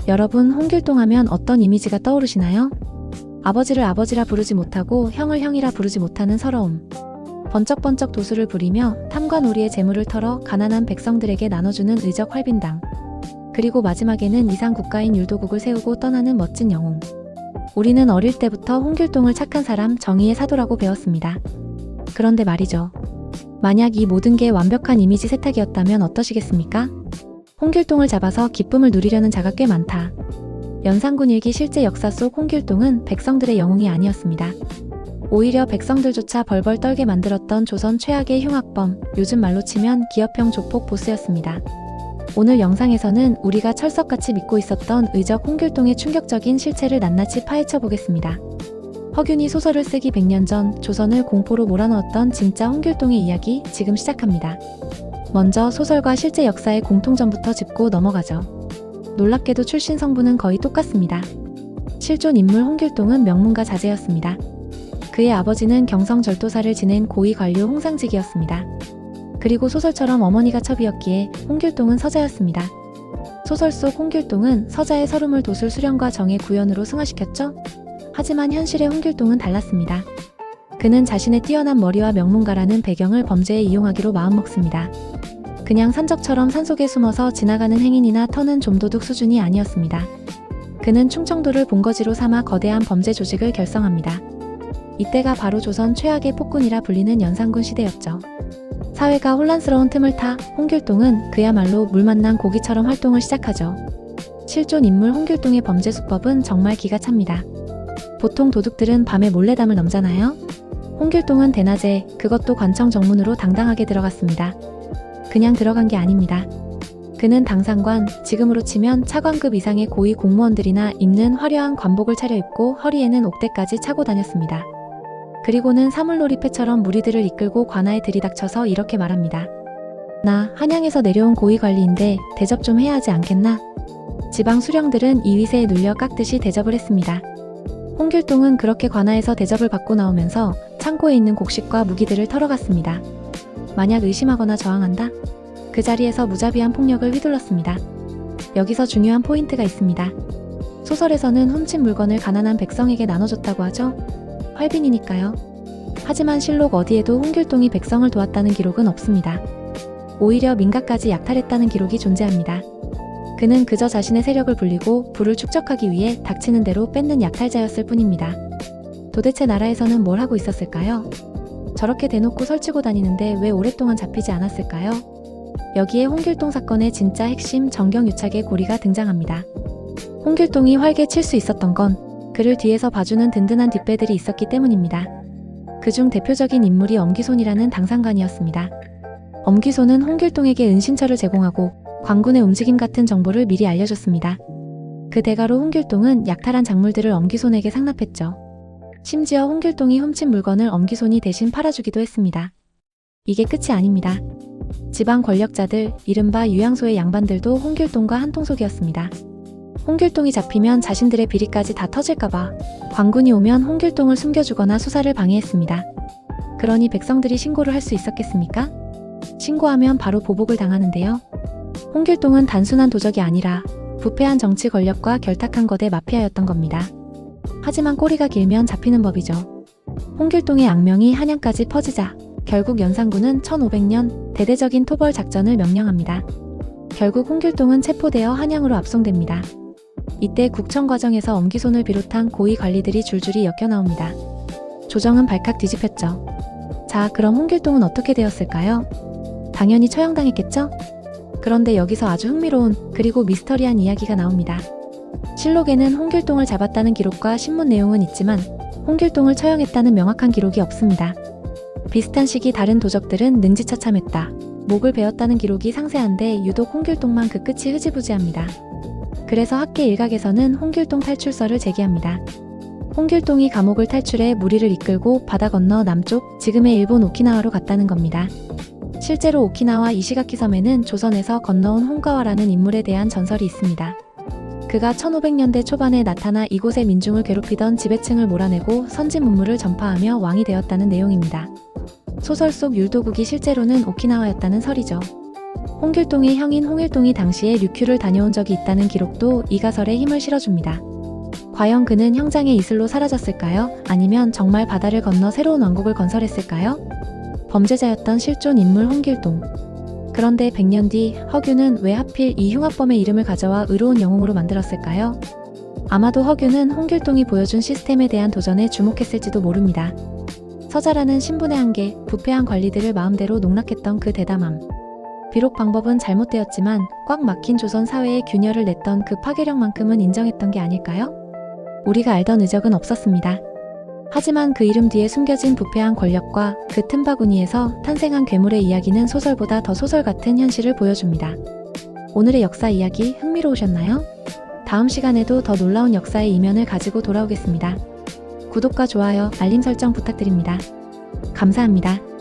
여러분, 홍길동 하면 어떤 이미지가 떠오르시나요? 아버지를 아버지라 부르지 못하고 형을 형이라 부르지 못하는 서러움. 번쩍번쩍 도수를 부리며 탐과 놀이의 재물을 털어 가난한 백성들에게 나눠주는 의적 활빈당. 그리고 마지막에는 이상 국가인 율도국을 세우고 떠나는 멋진 영웅. 우리는 어릴 때부터 홍길동을 착한 사람, 정의의 사도라고 배웠습니다. 그런데 말이죠. 만약 이 모든 게 완벽한 이미지 세탁이었다면 어떠시겠습니까? 홍길동을 잡아서 기쁨을 누리려는 자가 꽤 많다. 연산군 일기 실제 역사 속 홍길동은 백성들의 영웅이 아니었습니다. 오히려 백성들조차 벌벌 떨게 만들었던 조선 최악의 흉악범, 요즘 말로 치면 기업형 조폭 보스였습니다. 오늘 영상에서는 우리가 철석같이 믿고 있었던 의적 홍길동의 충격적인 실체를 낱낱이 파헤쳐 보겠습니다. 허균이 소설을 쓰기 100년 전 조선을 공포로 몰아넣었던 진짜 홍길동의 이야기 지금 시작합니다. 먼저 소설과 실제 역사의 공통점부터 짚고 넘어가죠. 놀랍게도 출신 성분은 거의 똑같습니다. 실존 인물 홍길동은 명문가 자제였습니다. 그의 아버지는 경성절도사를 지낸 고위 관료 홍상직이었습니다. 그리고 소설처럼 어머니가 첩이었기에 홍길동은 서자였습니다. 소설 속 홍길동은 서자의 서름을 도술 수련과 정의 구현으로 승화시켰죠? 하지만 현실의 홍길동은 달랐습니다. 그는 자신의 뛰어난 머리와 명문가라는 배경을 범죄에 이용하기로 마음먹습니다. 그냥 산적처럼 산속에 숨어서 지나가는 행인이나 터는 좀도둑 수준이 아니었습니다. 그는 충청도를 본거지로 삼아 거대한 범죄 조직을 결성합니다. 이때가 바로 조선 최악의 폭군이라 불리는 연산군 시대였죠. 사회가 혼란스러운 틈을 타 홍길동은 그야말로 물 만난 고기처럼 활동을 시작하죠. 실존 인물 홍길동의 범죄 수법은 정말 기가 찹니다. 보통 도둑들은 밤에 몰래담을 넘잖아요. 홍길동은 대낮에, 그것도 관청 정문으로 당당하게 들어갔습니다. 그냥 들어간 게 아닙니다. 그는 당상관, 지금으로 치면 차관급 이상의 고위 공무원들이나 입는 화려한 관복을 차려입고 허리에는 옥대까지 차고 다녔습니다. 그리고는 사물놀이패처럼 무리들을 이끌고 관아에 들이닥쳐서 이렇게 말합니다. 나 한양에서 내려온 고위관리인데 대접 좀 해야 하지 않겠나? 지방 수령들은 이 위세에 눌려 깎듯이 대접을 했습니다. 홍길동은 그렇게 관아에서 대접을 받고 나오면서 창고에 있는 곡식과 무기들을 털어갔습니다. 만약 의심하거나 저항한다? 그 자리에서 무자비한 폭력을 휘둘렀습니다. 여기서 중요한 포인트가 있습니다. 소설에서는 훔친 물건을 가난한 백성에게 나눠줬다고 하죠? 활빈이니까요. 하지만 실록 어디에도 홍길동이 백성을 도왔다는 기록은 없습니다. 오히려 민가까지 약탈했다는 기록이 존재합니다. 그는 그저 자신의 세력을 불리고 부를 축적하기 위해 닥치는 대로 뺏는 약탈자였을 뿐입니다. 도대체 나라에서는 뭘 하고 있었을까요? 저렇게 대놓고 설치고 다니는데 왜 오랫동안 잡히지 않았을까요? 여기에 홍길동 사건의 진짜 핵심 정경유착의 고리가 등장합니다. 홍길동이 활개 칠 수 있었던 건 그를 뒤에서 봐주는 든든한 뒷배들이 있었기 때문입니다. 그중 대표적인 인물이 엄기손이라는 당상관이었습니다. 엄기손은 홍길동에게 은신처를 제공하고 관군의 움직임 같은 정보를 미리 알려줬습니다. 그 대가로 홍길동은 약탈한 작물들을 엄기손에게 상납했죠. 심지어 홍길동이 훔친 물건을 엄기손이 대신 팔아주기도 했습니다. 이게 끝이 아닙니다. 지방 권력자들, 이른바 유양소의 양반들도 홍길동과 한통속이었습니다. 홍길동이 잡히면 자신들의 비리까지 다 터질까봐 관군이 오면 홍길동을 숨겨주거나 수사를 방해했습니다. 그러니 백성들이 신고를 할 수 있었겠습니까? 신고하면 바로 보복을 당하는데요. 홍길동은 단순한 도적이 아니라 부패한 정치 권력과 결탁한 거대 마피아였던 겁니다. 하지만 꼬리가 길면 잡히는 법이죠. 홍길동의 악명이 한양까지 퍼지자 결국 연산군은 1500년 대대적인 토벌 작전을 명령합니다. 결국 홍길동은 체포되어 한양으로 압송됩니다. 이때 국청 과정에서 엄기손을 비롯한 고위 관리들이 줄줄이 엮여나옵니다. 조정은 발칵 뒤집혔죠. 자, 그럼 홍길동은 어떻게 되었을까요? 당연히 처형당했겠죠? 그런데 여기서 아주 흥미로운 그리고 미스터리한 이야기가 나옵니다. 실록에는 홍길동을 잡았다는 기록과 신문 내용은 있지만 홍길동을 처형했다는 명확한 기록이 없습니다. 비슷한 시기 다른 도적들은 능지처참했다, 목을 베었다는 기록이 상세한데 유독 홍길동만 그 끝이 흐지부지합니다. 그래서 학계 일각에서는 홍길동 탈출설을 제기합니다. 홍길동이 감옥을 탈출해 무리를 이끌고 바다 건너 남쪽, 지금의 일본 오키나와로 갔다는 겁니다. 실제로 오키나와 이시가키 섬에는 조선에서 건너온 홍가와라는 인물에 대한 전설이 있습니다. 그가 1500년대 초반에 나타나 이곳의 민중을 괴롭히던 지배층을 몰아내고 선지문물을 전파하며 왕이 되었다는 내용입니다. 소설 속 율도국이 실제로는 오키나와였다는 설이죠. 홍길동의 형인 홍일동이 당시에 류큐를 다녀온 적이 있다는 기록도 이 가설에 힘을 실어줍니다. 과연 그는 형장의 이슬로 사라졌을까요? 아니면 정말 바다를 건너 새로운 왕국을 건설했을까요? 범죄자였던 실존 인물 홍길동. 그런데 100년 뒤 허균은 왜 하필 이 흉악범의 이름을 가져와 의로운 영웅으로 만들었을까요? 아마도 허균은 홍길동이 보여준 시스템에 대한 도전에 주목했을지도 모릅니다. 서자라는 신분의 한계, 부패한 관리들을 마음대로 농락했던 그 대담함. 비록 방법은 잘못되었지만 꽉 막힌 조선 사회에 균열을 냈던 그 파괴력만큼은 인정했던 게 아닐까요? 우리가 알던 의적은 없었습니다. 하지만 그 이름 뒤에 숨겨진 부패한 권력과 그 틈바구니에서 탄생한 괴물의 이야기는 소설보다 더 소설 같은 현실을 보여줍니다. 오늘의 역사 이야기 흥미로우셨나요? 다음 시간에도 더 놀라운 역사의 이면을 가지고 돌아오겠습니다. 구독과 좋아요, 알림 설정 부탁드립니다. 감사합니다.